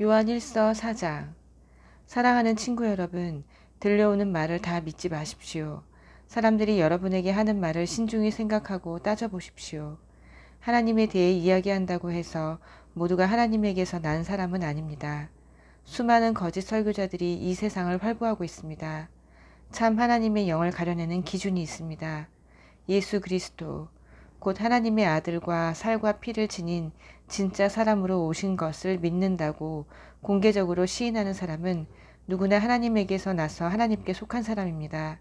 요한 1서 4장. 사랑하는 친구 여러분, 들려오는 말을 다 믿지 마십시오. 사람들이 여러분에게 하는 말을 신중히 생각하고 따져보십시오. 하나님에 대해 이야기한다고 해서 모두가 하나님에게서 난 사람은 아닙니다. 수많은 거짓 설교자들이 이 세상을 활보하고 있습니다. 참 하나님의 영을 가려내는 기준이 있습니다. 예수 그리스도, 곧 하나님의 아들과 살과 피를 지닌 진짜 사람으로 오신 것을 믿는다고 공개적으로 시인하는 사람은 누구나 하나님에게서 나서 하나님께 속한 사람입니다.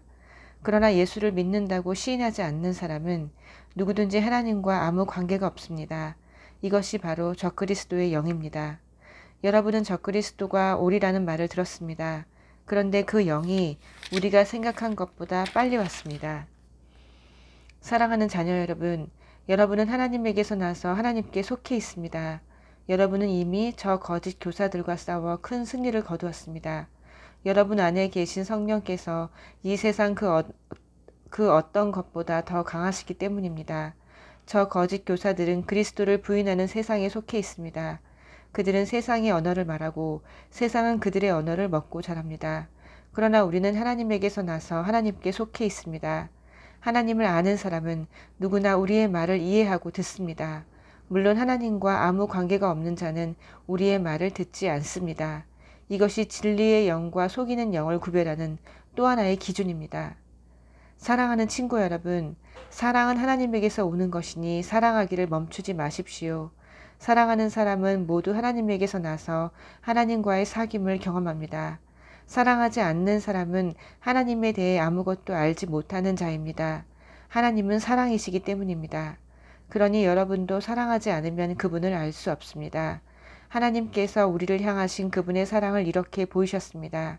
그러나 예수를 믿는다고 시인하지 않는 사람은 누구든지 하나님과 아무 관계가 없습니다. 이것이 바로 적그리스도의 영입니다. 여러분은 적그리스도가 오리라는 말을 들었습니다. 그런데 그 영이 우리가 생각한 것보다 빨리 왔습니다. 사랑하는 자녀 여러분, 여러분은 하나님에게서 나서 하나님께 속해 있습니다. 여러분은 이미 저 거짓 교사들과 싸워 큰 승리를 거두었습니다. 여러분 안에 계신 성령께서 이 세상 그 어떤 것보다 더 강하시기 때문입니다. 저 거짓 교사들은 그리스도를 부인하는 세상에 속해 있습니다. 그들은 세상의 언어를 말하고 세상은 그들의 언어를 먹고 자랍니다. 그러나 우리는 하나님에게서 나서 하나님께 속해 있습니다. 하나님을 아는 사람은 누구나 우리의 말을 이해하고 듣습니다. 물론 하나님과 아무 관계가 없는 자는 우리의 말을 듣지 않습니다. 이것이 진리의 영과 속이는 영을 구별하는 또 하나의 기준입니다. 사랑하는 친구 여러분, 사랑은 하나님에게서 오는 것이니 사랑하기를 멈추지 마십시오. 사랑하는 사람은 모두 하나님에게서 나서 하나님과의 사귐을 경험합니다. 사랑하지 않는 사람은 하나님에 대해 아무것도 알지 못하는 자입니다. 하나님은 사랑이시기 때문입니다. 그러니 여러분도 사랑하지 않으면 그분을 알 수 없습니다. 하나님께서 우리를 향하신 그분의 사랑을 이렇게 보이셨습니다.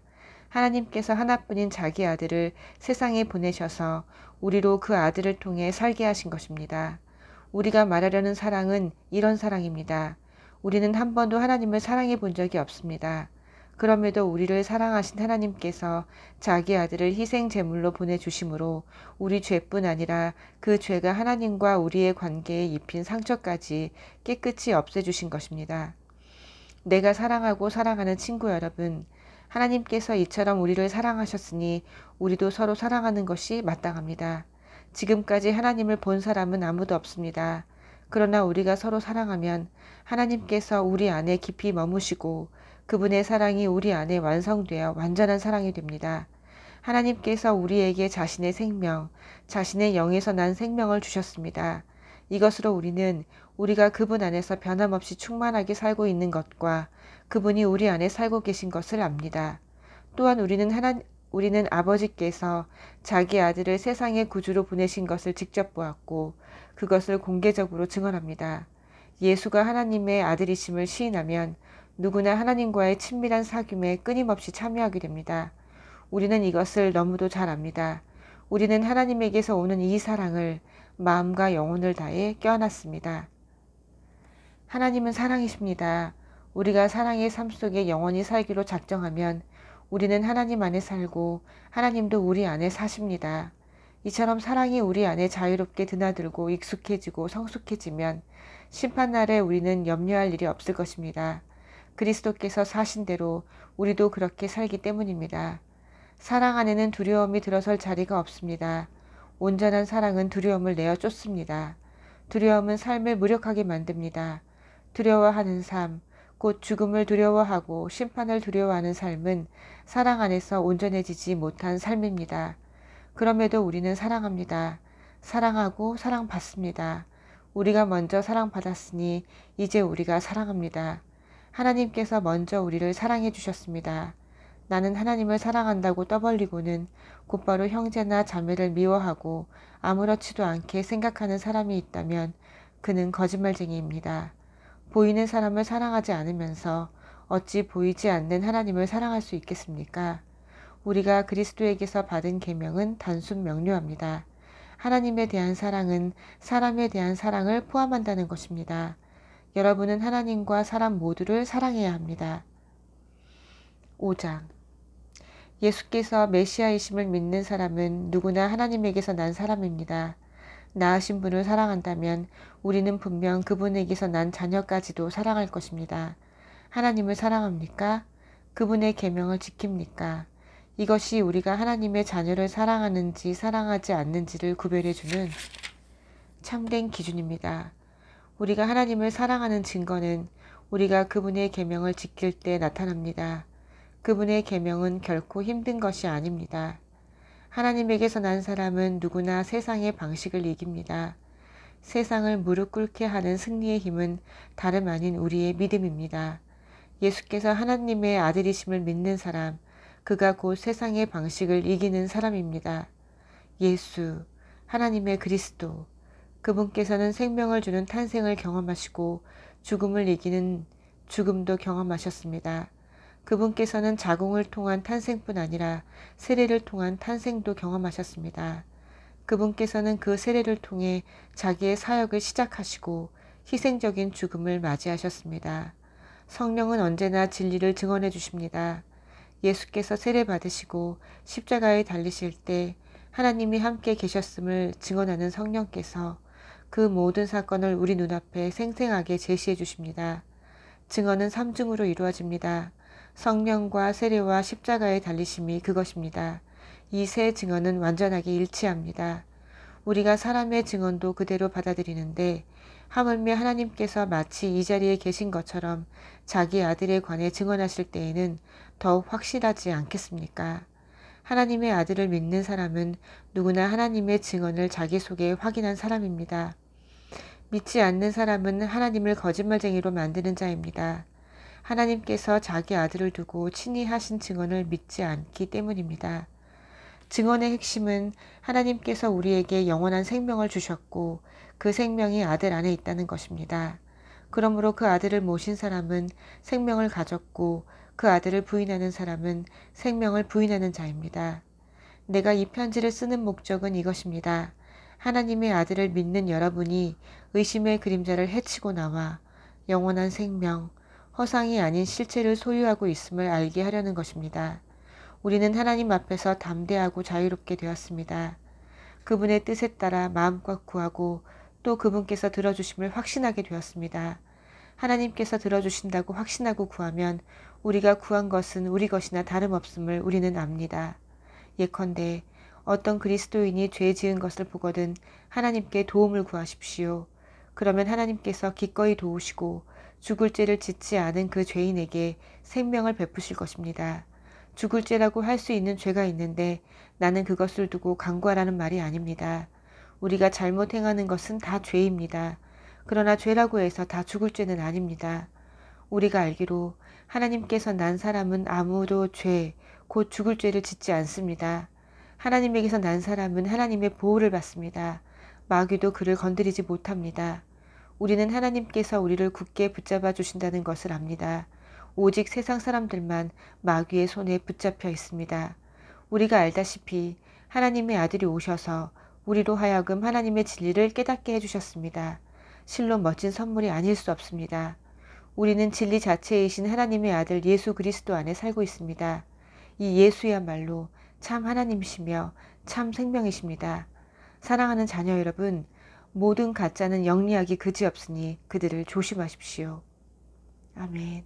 하나님께서 하나뿐인 자기 아들을 세상에 보내셔서 우리로 그 아들을 통해 살게 하신 것입니다. 우리가 말하려는 사랑은 이런 사랑입니다. 우리는 한 번도 하나님을 사랑해 본 적이 없습니다. 그럼에도 우리를 사랑하신 하나님께서 자기 아들을 희생 제물로 보내주심으로 우리 죄뿐 아니라 그 죄가 하나님과 우리의 관계에 입힌 상처까지 깨끗이 없애주신 것입니다. 내가 사랑하고 사랑하는 친구 여러분, 하나님께서 이처럼 우리를 사랑하셨으니 우리도 서로 사랑하는 것이 마땅합니다. 지금까지 하나님을 본 사람은 아무도 없습니다. 그러나 우리가 서로 사랑하면 하나님께서 우리 안에 깊이 머무시고 그분의 사랑이 우리 안에 완성되어 완전한 사랑이 됩니다. 하나님께서 우리에게 자신의 생명, 자신의 영에서 난 생명을 주셨습니다. 이것으로 우리는 우리가 그분 안에서 변함없이 충만하게 살고 있는 것과 그분이 우리 안에 살고 계신 것을 압니다. 또한 우리는 아버지께서 자기 아들을 세상의 구주로 보내신 것을 직접 보았고 그것을 공개적으로 증언합니다. 예수가 하나님의 아들이심을 시인하면 누구나 하나님과의 친밀한 사귐에 끊임없이 참여하게 됩니다. 우리는 이것을 너무도 잘 압니다. 우리는 하나님에게서 오는 이 사랑을 마음과 영혼을 다해 껴안았습니다. 하나님은 사랑이십니다. 우리가 사랑의 삶 속에 영원히 살기로 작정하면 우리는 하나님 안에 살고 하나님도 우리 안에 사십니다. 이처럼 사랑이 우리 안에 자유롭게 드나들고 익숙해지고 성숙해지면 심판날에 우리는 염려할 일이 없을 것입니다. 그리스도께서 사신 대로 우리도 그렇게 살기 때문입니다. 사랑 안에는 두려움이 들어설 자리가 없습니다. 온전한 사랑은 두려움을 내어 쫓습니다. 두려움은 삶을 무력하게 만듭니다. 두려워하는 삶, 곧 죽음을 두려워하고 심판을 두려워하는 삶은 사랑 안에서 온전해지지 못한 삶입니다. 그럼에도 우리는 사랑합니다. 사랑하고 사랑받습니다. 우리가 먼저 사랑받았으니 이제 우리가 사랑합니다. 하나님께서 먼저 우리를 사랑해 주셨습니다. 나는 하나님을 사랑한다고 떠벌리고는 곧바로 형제나 자매를 미워하고 아무렇지도 않게 생각하는 사람이 있다면 그는 거짓말쟁이입니다. 보이는 사람을 사랑하지 않으면서 어찌 보이지 않는 하나님을 사랑할 수 있겠습니까? 우리가 그리스도에게서 받은 계명은 단순 명료합니다. 하나님에 대한 사랑은 사람에 대한 사랑을 포함한다는 것입니다. 여러분은 하나님과 사람 모두를 사랑해야 합니다. 5장. 예수께서 메시아이심을 믿는 사람은 누구나 하나님에게서 난 사람입니다. 낳으신 분을 사랑한다면 우리는 분명 그분에게서 난 자녀까지도 사랑할 것입니다. 하나님을 사랑합니까? 그분의 계명을 지킵니까? 이것이 우리가 하나님의 자녀를 사랑하는지 사랑하지 않는지를 구별해주는 참된 기준입니다. 우리가 하나님을 사랑하는 증거는 우리가 그분의 계명을 지킬 때 나타납니다. 그분의 계명은 결코 힘든 것이 아닙니다. 하나님에게서 난 사람은 누구나 세상의 방식을 이깁니다. 세상을 무릎 꿇게 하는 승리의 힘은 다름 아닌 우리의 믿음입니다. 예수께서 하나님의 아들이심을 믿는 사람, 그가 곧 세상의 방식을 이기는 사람입니다. 예수, 하나님의 그리스도, 그분께서는 생명을 주는 탄생을 경험하시고 죽음을 이기는 죽음도 경험하셨습니다. 그분께서는 자궁을 통한 탄생뿐 아니라 세례를 통한 탄생도 경험하셨습니다. 그분께서는 그 세례를 통해 자기의 사역을 시작하시고 희생적인 죽음을 맞이하셨습니다. 성령은 언제나 진리를 증언해 주십니다. 예수께서 세례 받으시고 십자가에 달리실 때 하나님이 함께 계셨음을 증언하는 성령께서 그 모든 사건을 우리 눈앞에 생생하게 제시해 주십니다. 증언은 삼중으로 이루어집니다. 성령과 세례와 십자가의 달리심이 그것입니다. 이 세 증언은 완전하게 일치합니다. 우리가 사람의 증언도 그대로 받아들이는데 하물며 하나님께서 마치 이 자리에 계신 것처럼 자기 아들에 관해 증언하실 때에는 더욱 확실하지 않겠습니까? 하나님의 아들을 믿는 사람은 누구나 하나님의 증언을 자기 속에 확인한 사람입니다. 믿지 않는 사람은 하나님을 거짓말쟁이로 만드는 자입니다. 하나님께서 자기 아들을 두고 친히 하신 증언을 믿지 않기 때문입니다. 증언의 핵심은 하나님께서 우리에게 영원한 생명을 주셨고 그 생명이 아들 안에 있다는 것입니다. 그러므로 그 아들을 모신 사람은 생명을 가졌고 그 아들을 부인하는 사람은 생명을 부인하는 자입니다. 내가 이 편지를 쓰는 목적은 이것입니다. 하나님의 아들을 믿는 여러분이 의심의 그림자를 헤치고 나와 영원한 생명, 허상이 아닌 실체를 소유하고 있음을 알게 하려는 것입니다. 우리는 하나님 앞에서 담대하고 자유롭게 되었습니다. 그분의 뜻에 따라 마음껏 구하고 또 그분께서 들어주심을 확신하게 되었습니다. 하나님께서 들어주신다고 확신하고 구하면 우리가 구한 것은 우리 것이나 다름없음을 우리는 압니다. 예컨대 어떤 그리스도인이 죄 지은 것을 보거든 하나님께 도움을 구하십시오. 그러면 하나님께서 기꺼이 도우시고 죽을 죄를 짓지 않은 그 죄인에게 생명을 베푸실 것입니다. 죽을 죄라고 할 수 있는 죄가 있는데 나는 그것을 두고 간구하라는 말이 아닙니다. 우리가 잘못 행하는 것은 다 죄입니다. 그러나 죄라고 해서 다 죽을 죄는 아닙니다. 우리가 알기로 하나님께서 난 사람은 아무도 죄, 곧 죽을 죄를 짓지 않습니다. 하나님에게서 난 사람은 하나님의 보호를 받습니다. 마귀도 그를 건드리지 못합니다. 우리는 하나님께서 우리를 굳게 붙잡아 주신다는 것을 압니다. 오직 세상 사람들만 마귀의 손에 붙잡혀 있습니다. 우리가 알다시피 하나님의 아들이 오셔서 우리로 하여금 하나님의 진리를 깨닫게 해주셨습니다. 실로 멋진 선물이 아닐 수 없습니다. 우리는 진리 자체이신 하나님의 아들 예수 그리스도 안에 살고 있습니다. 이 예수야말로 참 하나님이시며 참 생명이십니다. 사랑하는 자녀 여러분, 모든 가짜는 영리하기 그지없으니 그들을 조심하십시오. 아멘.